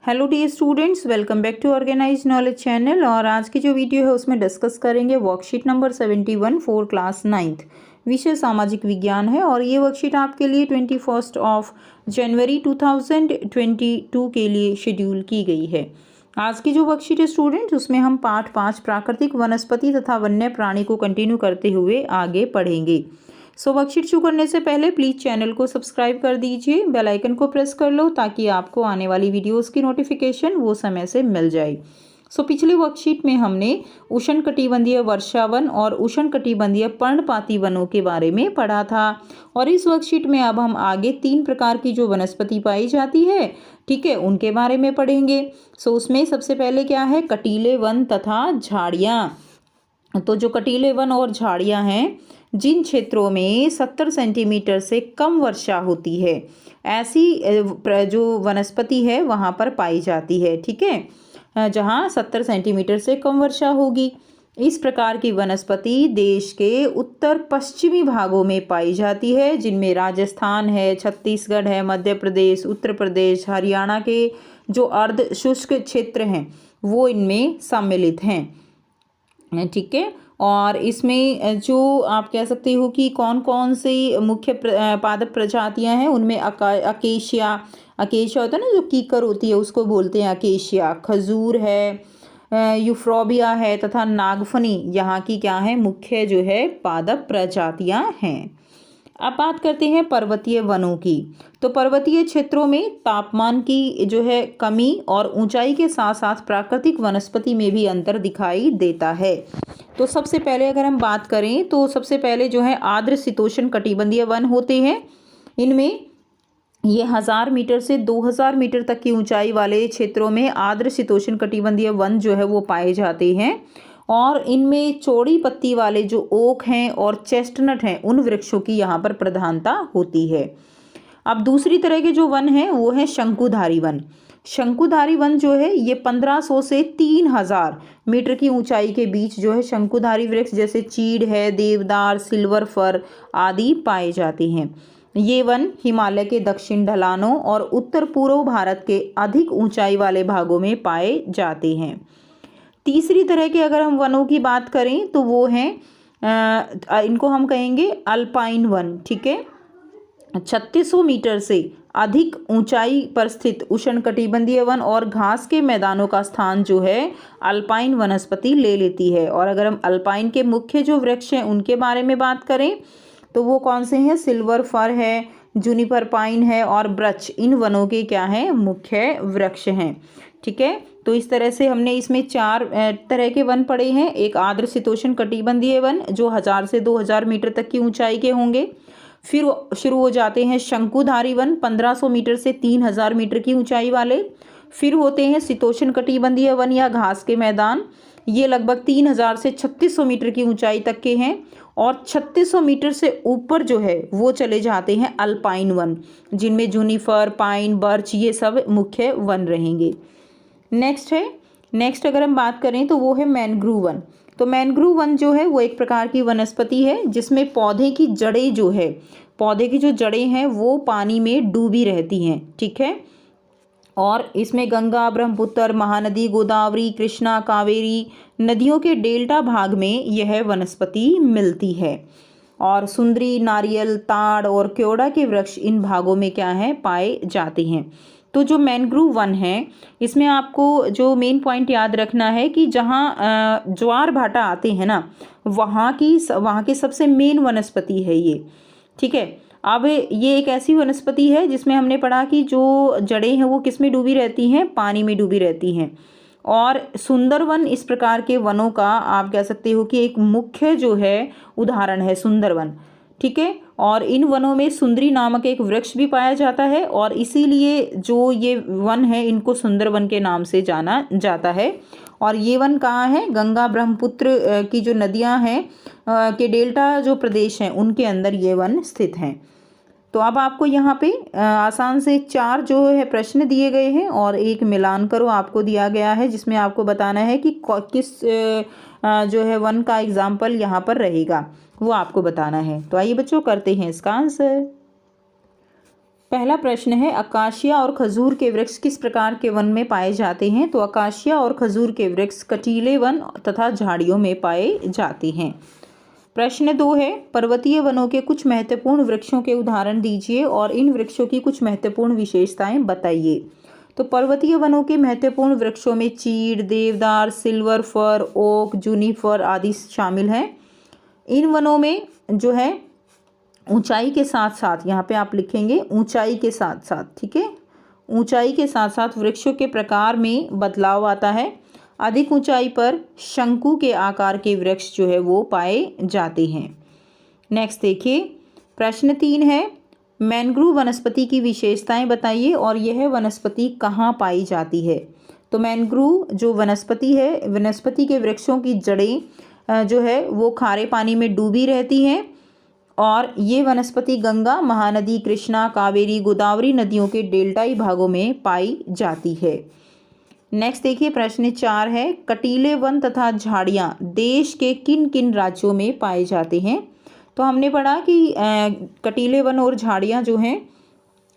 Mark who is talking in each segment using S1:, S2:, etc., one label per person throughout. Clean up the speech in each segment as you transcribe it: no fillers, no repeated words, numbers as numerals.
S1: Hello dear students, welcome back to organize knowledge channel. और आज की जो वीडियो है उसमें डिस्कस करेंगे worksheet number 71 for class 9th। विषय सामाजिक विज्ञान है और ये वर्कशीट आपके लिए 21 जनवरी 2022 के लिए शेड्यूल की गई है। आज की जो वर्कशीट है स्टूडेंट्स, उसमें हम पाठ 5 प्राकृतिक वनस्पति तथा वन्य प्राणी को कंटिन्यू करते हुए आगे पढ़ेंगे। वर्कशीट शुरू करने से पहले प्लीज़ चैनल को सब्सक्राइब कर दीजिए, बेल आइकन को प्रेस कर लो ताकि आपको आने वाली वीडियोस की नोटिफिकेशन वो समय से मिल जाए। पिछली वर्कशीट में हमने उष्णकटिबंधीय वर्षावन और उष्णकटिबंधीय पर्णपाती वनों के बारे में पढ़ा था और इस वर्कशीट में अब हम आगे 3 प्रकार की जो वनस्पति पाई जाती है, ठीक है, उनके बारे में पढ़ेंगे। उसमें सबसे पहले क्या है, कटीले वन तथा झाड़ियाँ। तो जो कटीले वन और झाड़ियाँ हैं, जिन क्षेत्रों में 70 सेंटीमीटर से कम वर्षा होती है, ऐसी जो वनस्पति है वहाँ पर पाई जाती है, ठीक है, जहाँ 70 सेंटीमीटर से कम वर्षा होगी। इस प्रकार की वनस्पति देश के उत्तर पश्चिमी भागों में पाई जाती है, जिनमें राजस्थान है, छत्तीसगढ़ है, मध्य प्रदेश, उत्तर प्रदेश, हरियाणा के जो अर्ध शुष्क क्षेत्र हैं वो इनमें सम्मिलित हैं, ठीक है। और इसमें जो आप कह सकते हो कि कौन कौन सी मुख्य पादप प्रजातियां हैं, उनमें अकेशिया होता है ना, जो कीकर होती है उसको बोलते हैं अकेशिया, खजूर है, यूफ्रोबिया है तथा नागफनी यहाँ की क्या है, मुख्य जो है पादप प्रजातियां हैं। अब बात करते हैं पर्वतीय वनों की। तो पर्वतीय क्षेत्रों में तापमान की जो है कमी और ऊंचाई के साथ साथ प्राकृतिक वनस्पति में भी अंतर दिखाई देता है। तो सबसे पहले अगर हम बात करें तो सबसे पहले जो है आर्द्र शीतोष्ण कटिबंधीय वन होते हैं। इनमें ये 1000 मीटर से 2000 मीटर तक की ऊंचाई वाले क्षेत्रों में आर्द्र शीतोष्ण कटिबंधीय वन जो है वो पाए जाते हैं और इनमें चौड़ी पत्ती वाले जो ओक हैं और चेस्टनट हैं, उन वृक्षों की यहाँ पर प्रधानता होती है। अब दूसरी तरह के जो वन हैं वो है शंकुधारी वन। शंकुधारी वन जो है ये 1500 से 3000 मीटर की ऊंचाई के बीच जो है शंकुधारी वृक्ष जैसे चीड़ है, देवदार, सिल्वर फर आदि पाए जाते हैं। ये वन हिमालय के दक्षिण ढलानों और उत्तर पूर्व भारत के अधिक ऊंचाई वाले भागों में पाए जाते हैं। तीसरी तरह के अगर हम वनों की बात करें तो वो हैं इनको हम कहेंगे अल्पाइन वन, ठीक है। 3600 मीटर से अधिक ऊंचाई पर स्थित उष्णकटिबंधीय वन और घास के मैदानों का स्थान जो है अल्पाइन वनस्पति ले लेती है। और अगर हम अल्पाइन के मुख्य जो वृक्ष हैं उनके बारे में बात करें तो वो कौन से हैं, सिल्वर फर है, जूनिपर पाइन है और ब्रच, इन वनों के क्या हैं, मुख्य वृक्ष हैं, ठीक है। तो इस तरह से हमने इसमें 4 तरह के वन पढ़े हैं। एक आर्द्र शीतोष्ण कटिबंधीय वन जो 1000 से 2000 मीटर तक की ऊंचाई के होंगे। फिर शुरू हो जाते हैं शंकुधारी वन 1500 मीटर से 3000 मीटर की ऊंचाई वाले। फिर होते हैं शीतोष्ण कटिबंधीय वन या घास के मैदान, ये लगभग 3000 से 3600 मीटर की ऊंचाई तक के हैं। और 3600 मीटर से ऊपर जो है वो चले जाते हैं अल्पाइन वन, जिनमें जूनिफर, पाइन, बर्च ये सब मुख्य वन रहेंगे। नेक्स्ट अगर हम बात करें तो वो है मैनग्रूव वन। तो मैनग्रूव वन जो है वो एक प्रकार की वनस्पति है जिसमें पौधे की जो जड़ें हैं वो पानी में डूबी रहती हैं, ठीक है। और इसमें गंगा, ब्रह्मपुत्र, महानदी, गोदावरी, कृष्णा, कावेरी नदियों के डेल्टा भाग में यह वनस्पति मिलती है। और सुंदरी, नारियल, ताड़ और क्योड़ा के वृक्ष इन भागों में क्या है, पाए जाते हैं। तो जो मैनग्रूव वन है इसमें आपको जो मेन पॉइंट याद रखना है कि जहाँ ज्वार भाटा आते हैं ना, वहाँ की सबसे मेन वनस्पति है ये, ठीक है। अब ये एक ऐसी वनस्पति है जिसमें हमने पढ़ा कि जो जड़ें हैं वो किस में डूबी रहती हैं, पानी में डूबी रहती हैं। और सुंदरवन इस प्रकार के वनों का आप कह सकते हो कि एक मुख्य जो है उदाहरण है सुंदरवन, ठीक है। और इन वनों में सुंदरी नामक एक वृक्ष भी पाया जाता है और इसीलिए जो ये वन है इनको सुंदरवन के नाम से जाना जाता है। और ये वन कहाँ है, गंगा ब्रह्मपुत्र की जो नदियाँ हैं के डेल्टा जो प्रदेश हैं उनके अंदर ये वन स्थित हैं। तो अब आपको यहाँ पे आसान से 4 जो है प्रश्न दिए गए हैं और एक मिलान करो आपको दिया गया है, जिसमें आपको बताना है कि किस जो है वन का एग्जाम्पल यहाँ पर रहेगा, वो आपको बताना है। तो आइए बच्चों करते हैं इसका आंसर। पहला प्रश्न है, अकाशिया और खजूर के वृक्ष किस प्रकार के वन में पाए जाते हैं? तो अकाशिया और खजूर के वृक्ष कटीले वन तथा झाड़ियों में पाए जाते हैं। प्रश्न 2 है, पर्वतीय वनों के कुछ महत्वपूर्ण वृक्षों के उदाहरण दीजिए और इन वृक्षों की कुछ महत्वपूर्ण विशेषताएं बताइए। तो पर्वतीय वनों के महत्वपूर्ण वृक्षों में चीड़, देवदार, सिल्वर फर, ओक, जूनिफर आदि शामिल हैं। इन वनों में जो है ऊंचाई के साथ साथ, यहाँ पे आप लिखेंगे ऊंचाई के साथ साथ, ठीक है, ऊंचाई के साथ साथ वृक्षों के प्रकार में बदलाव आता है। अधिक ऊंचाई पर शंकु के आकार के वृक्ष जो है वो पाए जाते हैं। नेक्स्ट देखिए, प्रश्न 3 है, मैंग्रोव वनस्पति की विशेषताएं बताइए और यह वनस्पति कहाँ पाई जाती है? तो मैंग्रोव जो वनस्पति है, वनस्पति के वृक्षों की जड़ें जो है वो खारे पानी में डूबी रहती हैं और ये वनस्पति गंगा, महानदी, कृष्णा, कावेरी, गोदावरी नदियों के डेल्टाई भागों में पाई जाती है। नेक्स्ट देखिए, प्रश्न 4 है, कटीले वन तथा झाड़ियाँ देश के किन किन राज्यों में पाए जाते हैं? तो हमने पढ़ा कि कटीले वन और झाड़ियाँ जो हैं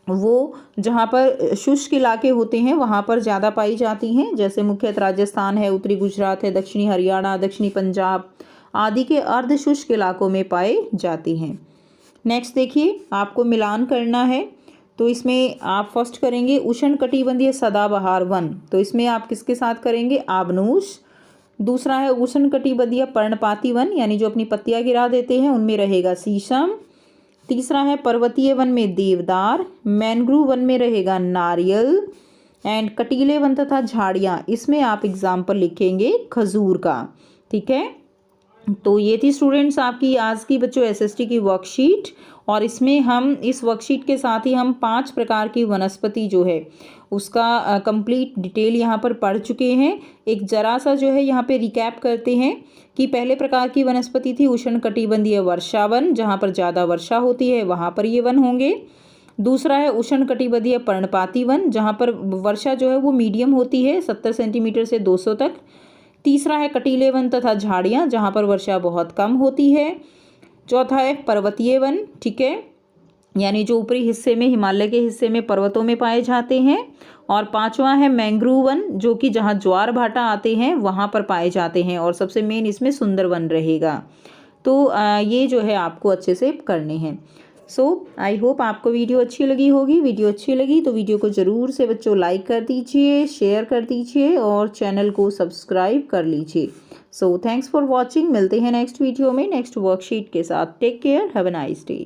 S1: वो जहाँ पर शुष्क इलाके होते हैं वहाँ पर ज़्यादा पाई जाती हैं, जैसे मुख्यतः राजस्थान है, उत्तरी गुजरात है, दक्षिणी हरियाणा, दक्षिणी पंजाब आदि के अर्ध शुष्क इलाकों में पाए जाते हैं। नेक्स्ट देखिए, आपको मिलान करना है, तो इसमें आप फर्स्ट करेंगे उष्णकटिबंधीय सदाबहार वन, तो इसमें आप किसके साथ करेंगे? आबनूस। दूसरा है उष्णकटिबंधीय पर्णपाती वन, यानी जो अपनी पत्तियां गिरा देते हैं, उनमें रहेगा शीशम। तीसरा है पर्वतीय वन में देवदार। मैंग्रोव वन में रहेगा नारियल। एंड कटीले वन तथा झाड़ियाँ, इसमें आप एग्जाम्पल लिखेंगे खजूर का। ठीक है, तो ये थी स्टूडेंट्स आपकी आज की बच्चों एसएसटी की वर्कशीट, और इसमें हम इस वर्कशीट के साथ ही हम 5 प्रकार की वनस्पति जो है उसका कंप्लीट डिटेल यहाँ पर पढ़ चुके हैं। एक जरा सा जो है यहाँ पे रिकैप करते हैं कि पहले प्रकार की वनस्पति थी उष्णकटिबंधीय वर्षावन, जहाँ पर ज़्यादा वर्षा होती है वहाँ पर ये वन होंगे। दूसरा है उष्णकटिबंधीय पर्णपाती वन, जहाँ पर वर्षा जो है वो मीडियम होती है 70 सेंटीमीटर से 200 तक। तीसरा है कटीले वन तथा झाड़ियाँ, जहाँ पर वर्षा बहुत कम होती है। चौथा है पर्वतीय वन, ठीक है, यानी जो ऊपरी हिस्से में, हिमालय के हिस्से में पर्वतों में पाए जाते हैं। और पांचवा है मैंग्रोव वन, जो कि जहाँ ज्वार भाटा आते हैं वहाँ पर पाए जाते हैं। और सबसे मेन इसमें सुंदरवन रहेगा। तो ये जो है आपको अच्छे से करने हैं। सो आई होप आपको वीडियो अच्छी लगी होगी। वीडियो अच्छी लगी तो वीडियो को ज़रूर से बच्चों लाइक कर दीजिए, शेयर कर दीजिए और चैनल को सब्सक्राइब कर लीजिए। So thanks for watching. मिलते हैं नेक्स्ट वीडियो में नेक्स्ट वर्कशीट के साथ। Take care, have a nice day.